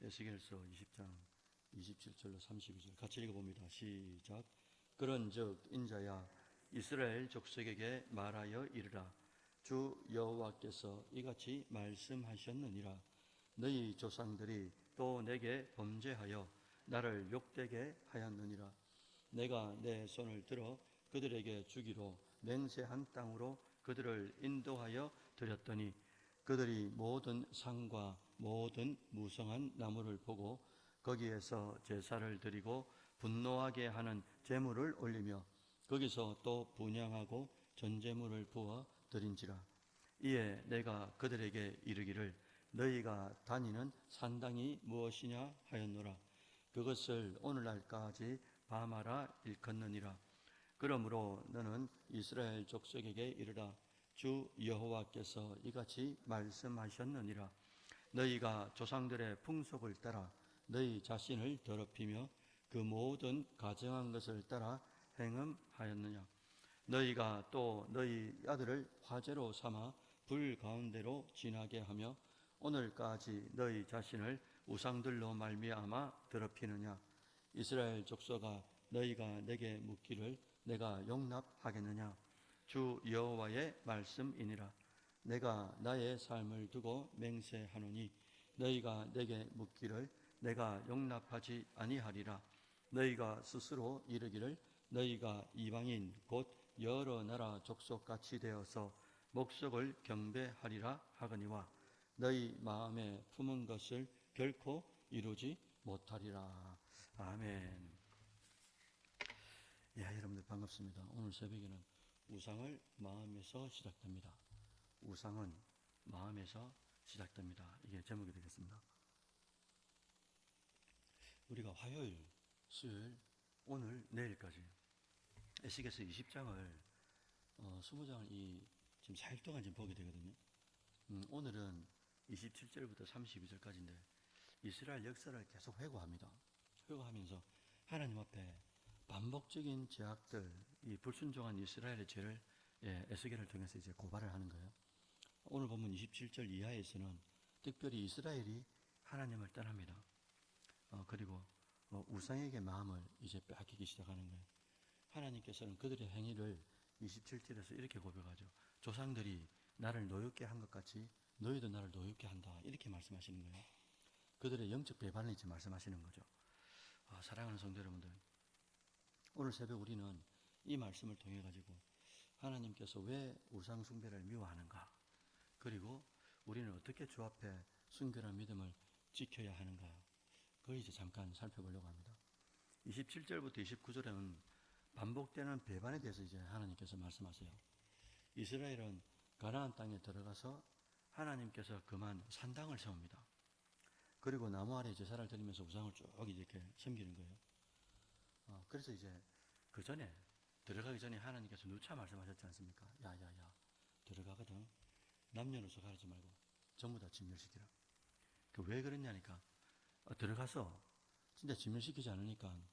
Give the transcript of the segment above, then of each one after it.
에스겔서 20장 27절로 32절 같이 읽어봅니다. 시작. 그런즉 인자야 이스라엘 족속에게 말하여 이르라. 주 여호와께서 이같이 말씀하셨느니라. 너희 조상들이 또 내게 범죄하여 나를 욕되게 하였느니라. 내가 내 손을 들어 그들에게 주기로 맹세한 땅으로 그들을 인도하여 드렸더니 그들이 모든 산과 모든 무성한 나무를 보고 거기에서 제사를 드리고 분노하게 하는 제물을 올리며 거기서 또 분향하고 전제물을 부어 드린지라. 이에 내가 그들에게 이르기를 너희가 다니는 산당이 무엇이냐 하였노라. 그것을 오늘날까지 바마라 일컫느니라. 그러므로 너는 이스라엘 족속에게 이르라. 주 여호와께서 이같이 말씀하셨느니라. 너희가 조상들의 풍속을 따라 너희 자신을 더럽히며 그 모든 가증한 것을 따라 행음하였느냐. 너희가 또 너희 아들을 화제로 삼아 불 가운데로 지나게 하며 오늘까지 너희 자신을 우상들로 말미암아 더럽히느냐. 이스라엘 족속아 너희가 내게 묻기를 내가 용납하겠느냐. 주 여호와의 말씀이니라. 내가 나의 삶을 두고 맹세하노니 너희가 내게 묻기를 내가 용납하지 아니하리라. 너희가 스스로 이르기를 너희가 이방인 곧 여러 나라 족속같이 되어서 목석을 경배하리라 하거니와 너희 마음에 품은 것을 결코 이루지 못하리라. 아멘. 예, 여러분들 반갑습니다. 오늘 새벽에는 우상을 마음에서 시작됩니다. 우상은 마음에서 시작됩니다. 이게 제목이 되겠습니다. 우리가 화요일, 수요일, 오늘, 내일까지 에스겔서 20장을 20장을 지금 4일 동안 지금 보게 되거든요. 오늘은 27절부터 32절까지인데 이스라엘 역사를 계속 회고합니다. 회고하면서 하나님 앞에 반복적인 죄악들, 이 불순종한 이스라엘의 죄를 에스겔을 통해서 이제 고발을 하는 거예요. 오늘 보면 27절 이하에서는 특별히 이스라엘이 하나님을 떠납니다. 그리고 우상에게 마음을 이제 빼앗기기 시작하는 거예요. 하나님께서는 그들의 행위를 27절에서 이렇게 고백하죠. 조상들이 나를 노엽게 한 것 같이 너희도 나를 노엽게 한다. 이렇게 말씀하시는 거예요. 그들의 영적 배반을 이제 말씀하시는 거죠. 사랑하는 성도 여러분들, 오늘 새벽 우리는 이 말씀을 통해 가지고 하나님께서 왜 우상 숭배를 미워하는가, 그리고 우리는 어떻게 주 앞에 순결한 믿음을 지켜야 하는가, 그걸 이제 잠깐 살펴보려고 합니다. 27절부터 29절에는 반복되는 배반에 대해서 이제 하나님께서 말씀하세요. 이스라엘은 가나안 땅에 들어가서 하나님께서 그만 산당을 세웁니다. 그리고 나무 아래 제사를 드리면서 우상을 쭉 이렇게 섬기는 거예요. 그래서 이제 그 전에 들어가기 전에 하나님께서 누차 말씀하셨지 않습니까? 야야야 들어가거든 남녀노소 가리지 말고 전부 다 진멸시키라. 왜 그랬냐니까 들어가서 진짜 진멸시키지 않으니까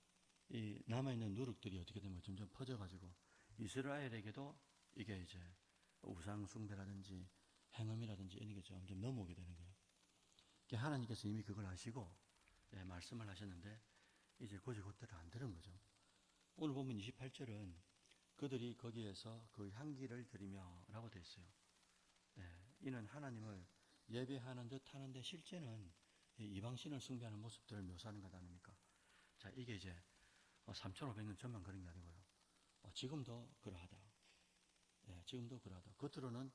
이 남아있는 누룩들이 어떻게 되면 점점 퍼져가지고 이스라엘에게도 이게 이제 우상 숭배라든지 행음이라든지 이런 게 점점 넘어오게 되는 거예요. 하나님께서 이미 그걸 아시고 말씀을 하셨는데 이제 곧대로 안 들은 거죠. 오늘 보면 28절은 그들이 거기에서 그 향기를 드리며 라고 되어 있어요. 이는 하나님을 예배하는 듯 하는데 실제는 이방신을 숭배하는 모습들을 묘사하는 것 아닙니까? 자, 이게 이제 3,500년 전만 그런 게 아니고요. 지금도 그러하다. 지금도 그러하다. 겉으로는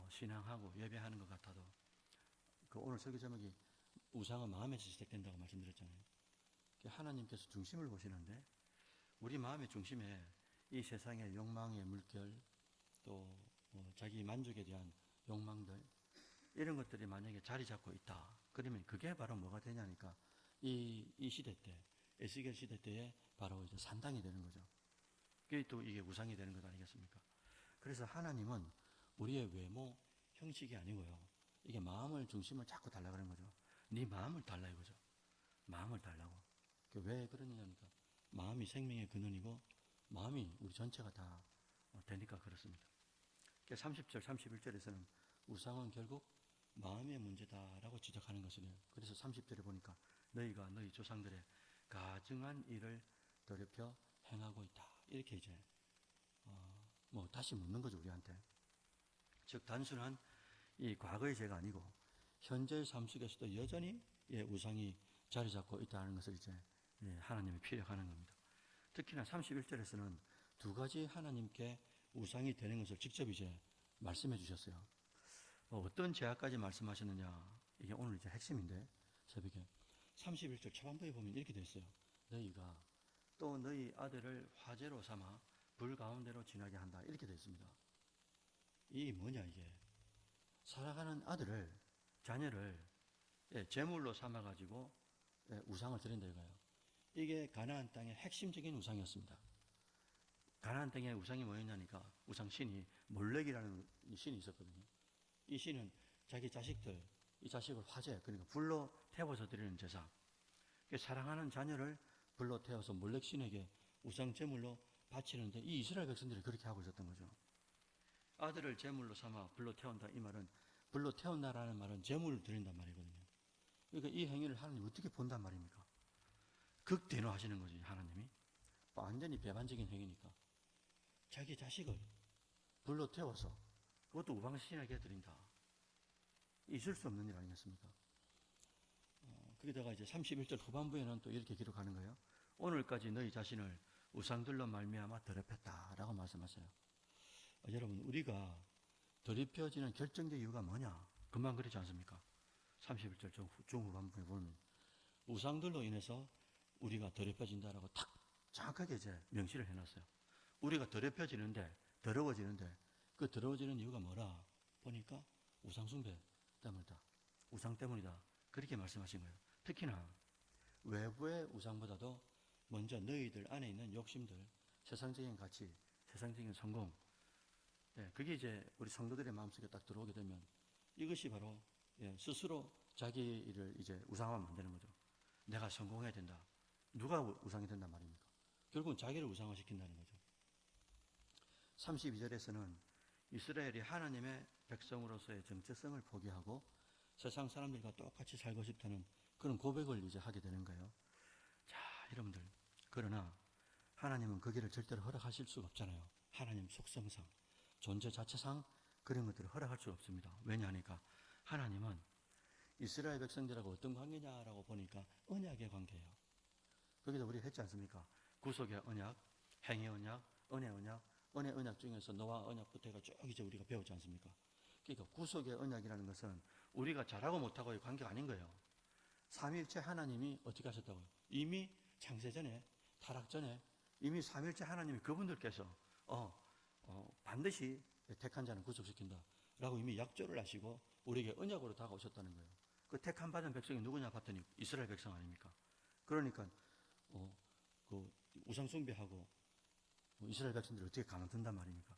신앙하고 예배하는 것 같아도 오늘 설교 제목이 우상은 마음에서 시작된다고 말씀드렸잖아요. 하나님께서 중심을 보시는데 우리 마음의 중심에 이 세상의 욕망의 물결, 또 자기 만족에 대한 욕망들, 이런 것들이 만약에 자리 잡고 있다. 그러면 그게 바로 뭐가 되냐니까 이 시대 때, 에스겔 시대 때에 바로 이제 산당이 되는 거죠. 그게 또 이게 우상이 되는 것 아니겠습니까? 그래서 하나님은 우리의 외모, 형식이 아니고요. 이게 마음을 중심을 자꾸 달라 그러는 거죠. 네 마음을 달라 이거죠. 마음을 달라고. 왜 그러느냐니까 마음이 생명의 근원이고 마음이 우리 전체가 다 되니까 그렇습니다. 30절, 31절에서는 우상은 결국 마음의 문제다라고 지적하는 것이래요. 그래서 30절에 보니까 너희가 너희 조상들의 가증한 일을 더럽혀 행하고 있다. 이렇게 이제 뭐 다시 묻는 거죠, 우리한테. 즉 단순한 이 과거의 죄가 아니고 현재의 삶 속에서도 여전히 우상이 자리 잡고 있다는 것을 이제 하나님이 피력하는 겁니다. 특히나 31절에서는 두 가지 하나님께 우상이 되는 것을 직접 이제 말씀해 주셨어요. 어떤 죄악까지 말씀하셨느냐, 이게 오늘 이제 핵심인데, 새벽에 31절 초반부에 보면 이렇게 되어 있어요. 너희가 또 너희 아들을 화제로 삼아 불 가운데로 지나게 한다, 이렇게 되어 있습니다. 이 뭐냐, 이게 살아가는 아들을, 자녀를 제물로 삼아가지고 우상을 드린다 이거예요. 이게 가나안 땅의 핵심적인 우상이었습니다. 가나안 땅의 우상이 뭐였냐니까, 우상 신이 몰렉이라는 신이 있었거든요. 이 신은 자기 자식들, 이 자식을 화제, 그러니까 불로 태워서 드리는 제사. 사랑하는 자녀를 불로 태워서 몰렉 신에게 우상 제물로 바치는데, 이 이스라엘 백성들이 그렇게 하고 있었던 거죠. 아들을 제물로 삼아 불로 태운다, 이 말은, 불로 태운다라는 말은 제물을 드린단 말이거든요. 그러니까 이 행위를 하나님 어떻게 본단 말입니까? 극대노하시는 거지, 하나님이. 완전히 배반적인 행위니까. 자기 자식을 불로 태워서 그것도 우방신에게 드린다. 있을 수 없는 일 아니겠습니까? 거기다가 이제 31절 후반부에는 또 이렇게 기록하는 거예요. 오늘까지 너희 자신을 우상들로 말미암아 더럽혔다라고 말씀하세요. 여러분, 우리가 더럽혀지는 결정적 이유가 뭐냐? 금방 그렇지 않습니까? 31절 중후반부에 보면 우상들로 인해서 우리가 더럽혀진다라고 딱 정확하게 이제 명시를 해놨어요. 우리가 더럽혀지는데, 더러워지는데, 그 더러워지는 이유가 뭐라 보니까 우상숭배 때문이다. 우상 때문이다. 그렇게 말씀하신 거예요. 특히나 외부의 우상보다도 먼저 너희들 안에 있는 욕심들, 세상적인 가치, 세상적인 성공, 그게 이제 우리 성도들의 마음속에 딱 들어오게 되면 이것이 바로 스스로 자기 일을 이제 우상화 만드는 거죠. 내가 성공해야 된다. 누가 우상이 된단 말입니까? 결국은 자기를 우상화시킨다는 거죠. 32절에서는 이스라엘이 하나님의 백성으로서의 정체성을 포기하고 세상 사람들과 똑같이 살고 싶다는 그런 고백을 이제 하게 되는 거예요. 자, 여러분들, 그러나 하나님은 그 길을 절대로 허락하실 수가 없잖아요. 하나님 속성상, 존재 자체상 그런 것들을 허락할 수가 없습니다. 왜냐하니까 하나님은 이스라엘 백성들하고 어떤 관계냐라고 보니까 언약의 관계예요. 거기서 우리 했지 않습니까? 구속의 언약, 행위 언약, 은혜 언약, 은혜 언약 중에서 노아 언약부터 해가 쭉 이제 우리가 배웠지 않습니까? 그러니까 구속의 언약이라는 것은 우리가 잘하고 못하고의 관계가 아닌 거예요. 삼위일체 하나님이 어떻게 하셨다고요? 이미 창세 전에, 타락 전에 이미 삼위일체 하나님이 그분들께서 반드시 택한 자는 구속시킨다 라고 이미 약조를 하시고 우리에게 언약으로 다가오셨다는 거예요. 그 택한 받은 백성이 누구냐 봤더니 이스라엘 백성 아닙니까? 그러니까 그 우상 숭배하고 이스라엘 백성들이 어떻게 가만둔단 말입니까?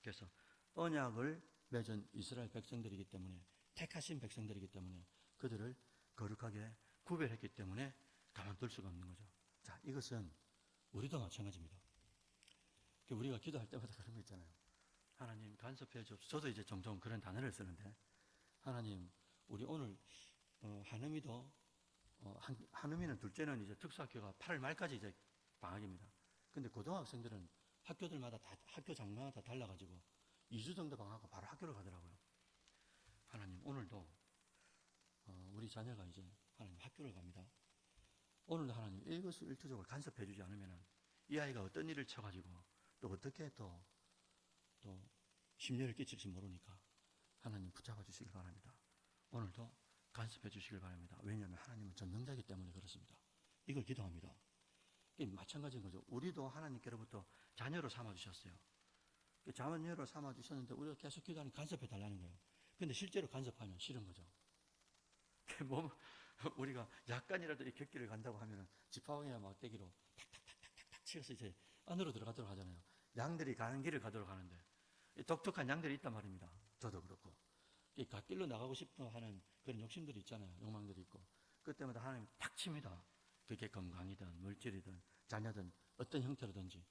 그래서 언약을 맺은 이스라엘 백성들이기 때문에, 택하신 백성들이기 때문에 그들을 거룩하게 구별했기 때문에 가만둘 수가 없는 거죠. 자, 이것은 우리도 마찬가지입니다. 우리가 기도할 때마다 그런 거 있잖아요. 하나님 간섭해 주옵소서. 저도 이제 종종 그런 단어를 쓰는데, 하나님 우리 오늘 한음이도 한음이는 둘째는 이제 특수학교가 8월 말까지 이제 방학입니다. 근데 고등학생들은 학교들마다 다 학교 장마다 달라가지고 2주 정도 방학하고 바로 학교를 가더라고요. 하나님 오늘도 우리 자녀가 이제 하나님 학교를 갑니다. 오늘도 하나님 일거수일투족을 간섭해 주지 않으면 이 아이가 어떤 일을 쳐가지고 또 어떻게 또 심려를 끼칠지 모르니까 하나님 붙잡아 주시길 바랍니다. 오늘도 간섭해 주시길 바랍니다. 왜냐하면 하나님은 전능자이기 때문에 그렇습니다. 이걸 기도합니다. 마찬가지인 거죠. 우리도 하나님께로부터 자녀로 삼아주셨어요. 자녀로 삼아주셨는데 우리가 계속 기도하니 간섭해 달라는 거예요. 근데 실제로 간섭하면 싫은 거죠. 우리가 약간이라도 이 격기를 간다고 하면 지팡이나 막대기로 탁탁탁탁탁 치어서 이제 안으로 들어가도록 하잖아요. 양들이 가는 길을 가도록 하는데 독특한 양들이 있단 말입니다. 저도 그렇고 갓길로 나가고 싶어 하는 그런 욕심들이 있잖아요. 욕망들이 있고 그때마다 하나님 탁 칩니다. 그게 건강이든 물질이든 자녀든 어떤 형태로든지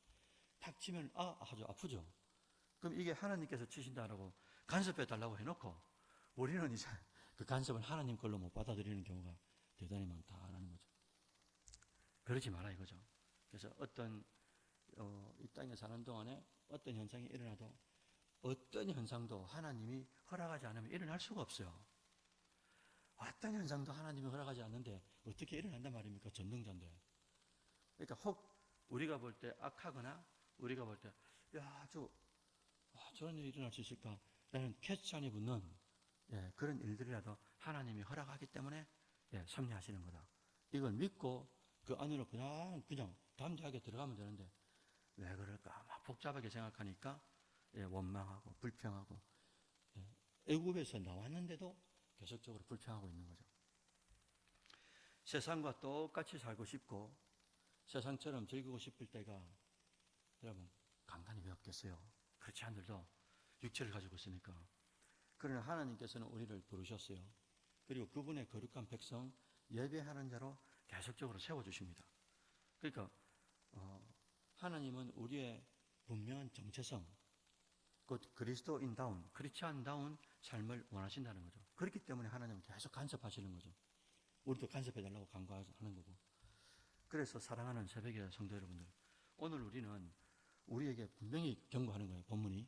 탁 치면 아주 아프죠. 그럼 이게 하나님께서 치신다라고 간섭해 달라고 해놓고 우리는 이제 그 간섭을 하나님 걸로 못 받아들이는 경우가 대단히 많다라는 거죠. 그러지 마라 이거죠. 그래서 어떤 이 땅에 사는 동안에 어떤 현상이 일어나도 어떤 현상도 하나님이 허락하지 않으면 일어날 수가 없어요. 어떤 현상도 하나님이 허락하지 않는데 어떻게 일어난단 말입니까? 전능자인데. 그러니까 혹 우리가 볼 때 악하거나 우리가 볼 때 야, 저런 일이 일어날 수 있을까? 라는 캐치안이 붙는 그런 일들이라도 하나님이 허락하기 때문에 섭리하시는 거다. 이걸 믿고 그 안으로 그냥 담대하게 들어가면 되는데 왜 그럴까? 막 복잡하게 생각하니까 원망하고 불평하고 애굽에서 나왔는데도 계속적으로 불평하고 있는 거죠. 세상과 똑같이 살고 싶고 세상처럼 즐기고 싶을 때가 여러분 간간히 왜 없겠어요? 그렇지 않들도 육체를 가지고 있으니까. 그러나 하나님께서는 우리를 부르셨어요. 그리고 그분의 거룩한 백성 예배하는 자로 계속적으로 세워주십니다. 그러니까 하나님은 우리의 분명한 정체성, 곧 그리스도인다운, 크리스찬다운 삶을 원하신다는 거죠. 그렇기 때문에 하나님은 계속 간섭하시는 거죠. 우리도 간섭해달라고 간구하는 거고. 그래서 사랑하는 새벽의 성도 여러분들, 오늘 우리는 우리에게 분명히 경고하는 거예요. 본문이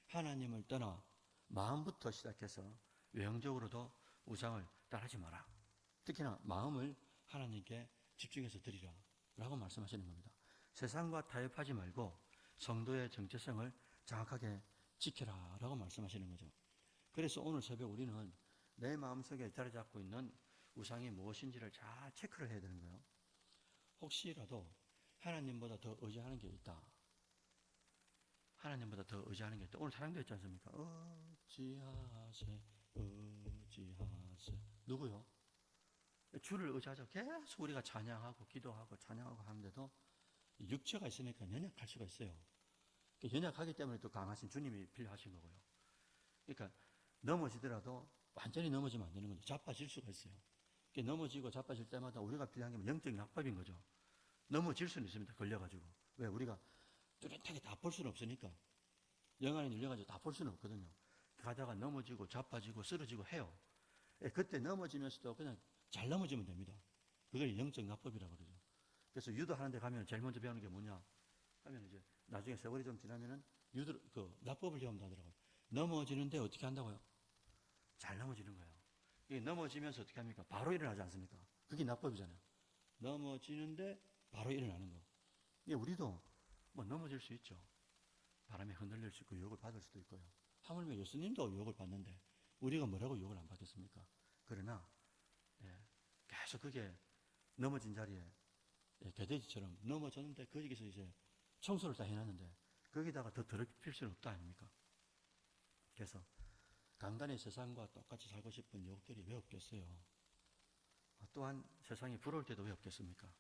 하나님을 떠나 마음부터 시작해서 외형적으로도 우상을 따르지 마라. 특히나 마음을 하나님께 집중해서 드리라 라고 말씀하시는 겁니다. 세상과 타협하지 말고 성도의 정체성을 정확하게 지켜라 라고 말씀하시는 거죠. 그래서 오늘 새벽 우리는 내 마음속에 자리 잡고 있는 우상이 무엇인지를 잘 체크를 해야 되는 거예요. 혹시라도 하나님보다 더 의지하는 게 있다. 하나님보다 더 의지하는 게 있다. 오늘 사랑도 했지 않습니까? 의지하세, 의지하세. 누구요? 주를 의지하자. 계속 우리가 찬양하고 기도하고 찬양하고 하는데도 육체가 있으니까 연약할 수가 있어요. 연약하기 때문에 또 강하신 주님이 필요하신 거고요. 그러니까 넘어지더라도 완전히 넘어지면 안 되는 거죠. 자빠질 수가 있어요. 넘어지고 자빠질 때마다 우리가 필요한 게 영적인 약밥인 거죠. 넘어질 수는 있습니다. 걸려가지고. 왜? 우리가 뚜렷하게 다 볼 수는 없으니까. 영 안에 눌려가지고 다 볼 수는 없거든요. 가다가 넘어지고 자빠지고 쓰러지고 해요. 그때 넘어지면서도 그냥 잘 넘어지면 됩니다. 그걸 영적 약법이라고 그러죠. 그래서 유도하는 데 가면 제일 먼저 배우는 게 뭐냐 하면 이제 나중에 세월이 좀 지나면은 납법을 배운다 하더라고요. 넘어지는데 어떻게 한다고요? 잘 넘어지는 거예요. 이게 넘어지면서 어떻게 합니까? 바로 일어나지 않습니까? 그게 납법이잖아요. 넘어지는데 바로 일어나는 거. 이게 우리도 뭐 넘어질 수 있죠. 바람에 흔들릴 수 있고 유혹을 받을 수도 있고요. 하물며 예수님도 유혹을 받는데 우리가 뭐라고 유혹을 안 받겠습니까? 그러나 계속 그게 넘어진 자리에 개돼지처럼 넘어졌는데 거기서 이제 청소를 다 해놨는데 거기다가 더 더럽힐 수는 없다 아닙니까? 그래서 강단의 세상과 똑같이 살고 싶은 유혹들이 왜 없겠어요? 또한 세상이 부러울 때도 왜 없겠습니까?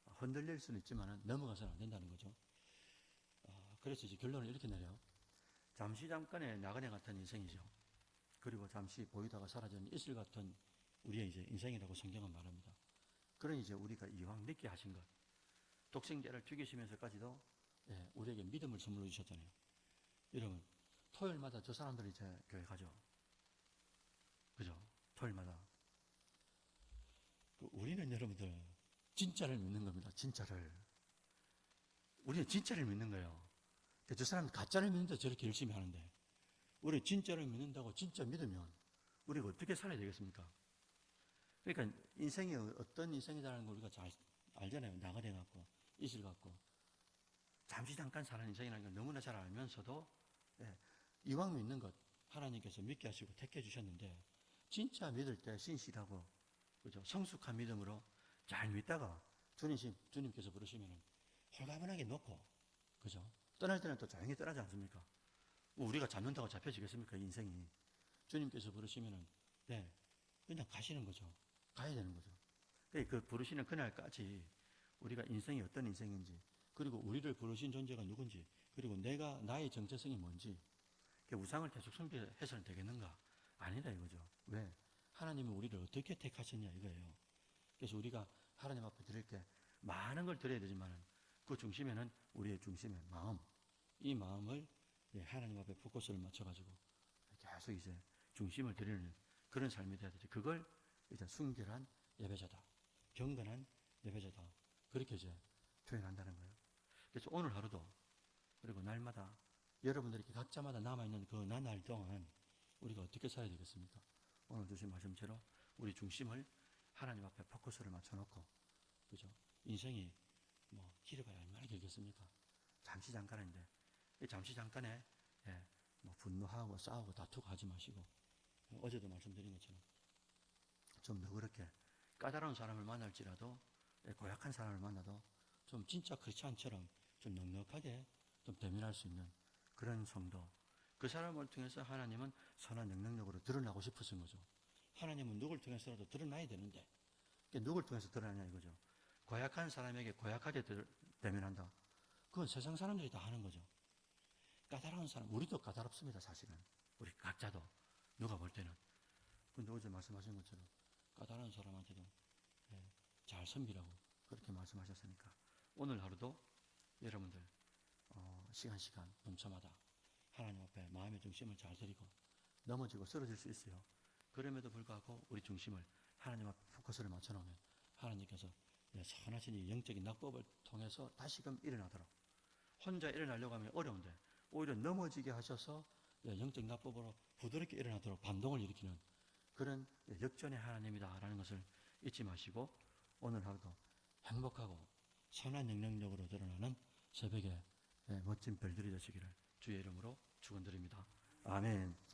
흔들릴 수는 있지만 넘어가서는 안 된다는 거죠. 그래서 이제 결론을 이렇게 내려요. 잠시 잠깐의 나그네 같은 인생이죠. 그리고 잠시 보이다가 사라지는 이슬 같은 우리의 이제 인생이라고 성경은 말합니다. 그러니 이제 우리가 이왕 늦게 하신 것, 독생자를 죽이시면서까지도 우리에게 믿음을 선물로 주셨잖아요. 여러분, 토요일마다 저 사람들이 이제 교회 가죠. 그죠? 토요일마다. 우리는 여러분들 진짜를 믿는 겁니다. 진짜를. 우리는 진짜를 믿는 거예요. 저 사람은 가짜를 믿는데 저렇게 열심히 하는데 우리 진짜를 믿는다고 진짜 믿으면 우리가 어떻게 살아야 되겠습니까? 그러니까 인생이 어떤 인생이라는 걸 우리가 잘 알잖아요. 나그네 같고 이슬 같고 잠시 잠깐 사는 인생이라는 걸 너무나 잘 알면서도 이왕 믿는 것 하나님께서 믿게 하시고 택해 주셨는데 진짜 믿을 때 신실하고 그죠? 성숙한 믿음으로 잘 믿다가 주님께서 부르시면 홀가분하게 놓고 그죠? 떠날 때는 또 조용히 떠나지 않습니까? 우리가 잡는다고 잡혀지겠습니까? 인생이. 주님께서 부르시면은 그냥 가시는 거죠. 가야 되는 거죠. 그 부르시는 그날까지 우리가 인생이 어떤 인생인지 그리고 우리를 부르신 존재가 누군지 그리고 나의 정체성이 뭔지 우상을 계속 숭배해서는 되겠는가? 아니다 이거죠. 왜? 하나님은 우리를 어떻게 택하셨냐 이거예요. 그래서 우리가 하나님 앞에 드릴 게 많은 걸 드려야 되지만 그 중심에는 우리의 중심의 마음 이 마음을 하나님 앞에 포커스를 맞춰가지고 계속 이제 중심을 드리는 그런 삶이 돼야 되죠. 그걸 일단 순결한 예배자다, 경건한 예배자다, 그렇게 이제 표현한다는 거예요. 그래서 오늘 하루도 그리고 날마다 여러분들이 각자마다 남아있는 그 나날 동안 우리가 어떻게 살아야 되겠습니까? 오늘 주신 말씀대로 우리 중심을 하나님 앞에 포커스를 맞춰놓고, 그죠? 인생이 뭐 길어봐야 얼마나 길겠습니까? 잠시 잠깐인데, 이 잠시 잠깐에 뭐 분노하고 싸우고 다투고 하지 마시고, 어제도 말씀드린 것처럼 좀 너그럽게 까다로운 사람을 만날지라도, 고약한 사람을 만나도 좀 진짜 크리스찬처럼 좀 넉넉하게 좀 대면할 수 있는 그런 성도, 그 사람을 통해서 하나님은 선한 능력력으로 드러나고 싶으신 거죠. 하나님은 누굴 통해서라도 드러나야 되는데, 누굴 통해서 드러나냐 이거죠. 고약한 사람에게 고약하게 대면한다. 그건 세상 사람들이 다 하는 거죠. 까다로운 사람, 우리도 까다롭습니다, 사실은. 우리 각자도. 누가 볼 때는. 근데 어제 말씀하신 것처럼 까다로운 사람한테도 잘 섬기라고 그렇게 말씀하셨으니까, 오늘 하루도 여러분들 시간 분초마다 하나님 앞에 마음의 중심을 잘 드리고, 넘어지고 쓰러질 수 있어요. 그럼에도 불구하고 우리 중심을 하나님 앞에 포커스를 맞춰놓으면 하나님께서 선하신 이 영적인 낙법을 통해서 다시금 일어나도록, 혼자 일어나려고 하면 어려운데 오히려 넘어지게 하셔서 영적 낙법으로 부드럽게 일어나도록 반동을 일으키는 그런 역전의 하나님이다라는 것을 잊지 마시고, 오늘 하루도 행복하고 선한 능력력으로 드러나는 새벽에 멋진 별들이 되시기를 주의 이름으로 축원드립니다. 아멘.